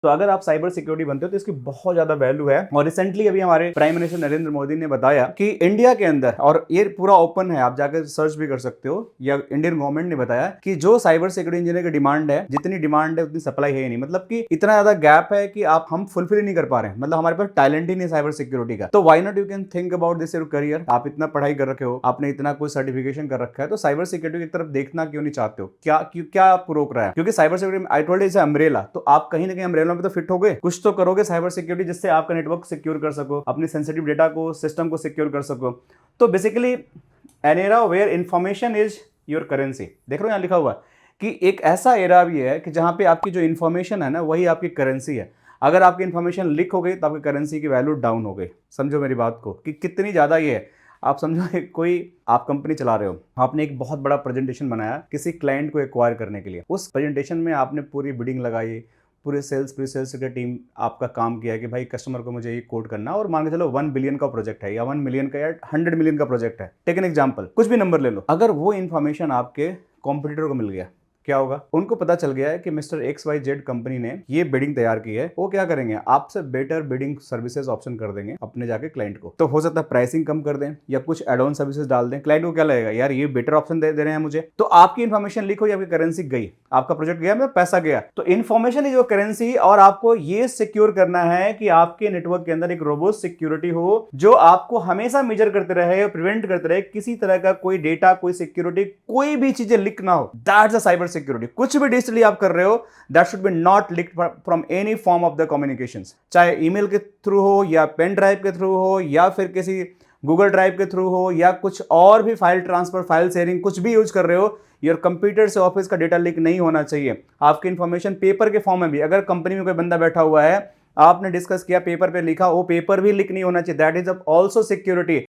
तो अगर आप साइबर सिक्योरिटी बनते हो तो इसकी बहुत ज्यादा वैल्यू है। और रिसेंटली अभी हमारे प्राइम मिनिस्टर नरेंद्र मोदी ने बताया कि इंडिया के अंदर, और ये पूरा ओपन है, आप जाकर सर्च भी कर सकते हो, या इंडियन गवर्नमेंट ने बताया कि जो साइबर सिक्योरिटी इंजीनियर की डिमांड है, जितनी डिमांड है उतनी सप्लाई है ही नहीं। मतलब कि इतना ज्यादा गैप है कि हम फुलफिल नहीं कर पा रहे हैं। मतलब हमारे पास टैलेंट ही नहीं साइबर सिक्योरिटी का। तो why not you can think about this your career. आप इतना पढ़ाई कर रखे हो, आपने इतना कोई सर्टिफिकेशन कर रखा है, तो साइबर सिक्योरिटी की तरफ देखना क्यों नहीं चाहते हो? क्या आपको रोक रहा है? क्योंकि cyber security, I told is umbrella, तो आप कहीं ना कहीं अम्ब्रेला में तो फिट हो गए। कुछ तो करोगे साइबर सिक्योरिटी जिससे आपका नेटवर्क सिक्योर कर सको, अपनी सेंसिटिव डेटा को, सिस्टम को सिक्योर कर सको। तो basically an era where information is your currency. देख रहे हो यहाँ लिखा हुआ कि एक ऐसा एरा भी है कि जहां पे आपकी जो इंफॉर्मेशन है ना, वही आपकी करेंसी है। अगर आपकी इंफॉर्मेशन लीक हो गई तो आपकी करेंसी की वैल्यू डाउन हो गई। समझो मेरी बात को कि कितनी ज्यादा ये है। आप समझो कोई आप कंपनी चला रहे हो, आपने एक बहुत बड़ा प्रेजेंटेशन बनाया किसी क्लाइंट को एक्वायर करने के लिए। उस प्रेजेंटेशन में आपने पूरी बिडिंग लगाई, पूरे सेल्स प्री सेल्स की टीम आपका काम किया है कि भाई कस्टमर को मुझे ये कोड करना, और मान के चलो 1 बिलियन का प्रोजेक्ट है, या 1 मिलियन का, या 100 मिलियन का प्रोजेक्ट है। टेक एन एग्जांपल, कुछ भी नंबर ले लो। अगर वो इन्फॉर्मेशन आपके कॉम्पिटिटर को मिल गया, क्या होगा? उनको पता चल गया है कि मिस्टर XYZ कंपनी ने ये बिडिंग तैयार की है, वो क्या करेंगे? आपसे बेटर बिडिंग सर्विसेज ऑप्शन कर देंगे अपने जाके क्लाइंट को। तो हो सकता है प्राइसिंग कम कर दें या कुछ एड ऑन सर्विसेज डाल दें। क्लाइंट को क्या लगेगा, यार ये बेटर ऑप्शन दे रहे हैं मुझे। तो आपकी इन्फॉर्मेशन लीक हो, आपकी करेंसी गई, आपका प्रोजेक्ट गया, मतलब पैसा गया। तो इन्फॉर्मेशन इज योर करेंसी, और आपको ये सिक्योर करना है कि आपके नेटवर्क के अंदर एक रोबोस्ट सिक्योरिटी हो जो आपको हमेशा मेजर करते रहे, प्रिवेंट करते रहे किसी तरह का कोई डेटा, कोई सिक्योरिटी, कोई भी चीजें लीक ना हो। That's a cyber security. कुछ भी डिजिटली आप कर रहे हो, that should be not leaked from any form of the communications, चाहे ईमेल के थ्रू हो, या पेन ड्राइव के थ्रू हो, या फिर किसी गूगल ड्राइव के थ्रू हो, या कुछ और भी फाइल ट्रांसफर, फाइल शेयरिंग, कुछ भी यूज कर रहे हो। योर कंप्यूटर से ऑफिस का डेटा लीक नहीं होना चाहिए। आपकी इंफॉर्मेशन पेपर के फॉर्म में भी, अगर कंपनी में कोई बंदा बैठा हुआ है, आपने डिस्कस किया, पेपर पे लिखा, वो पेपर भी लीक नहीं होना चाहिए। That is also security.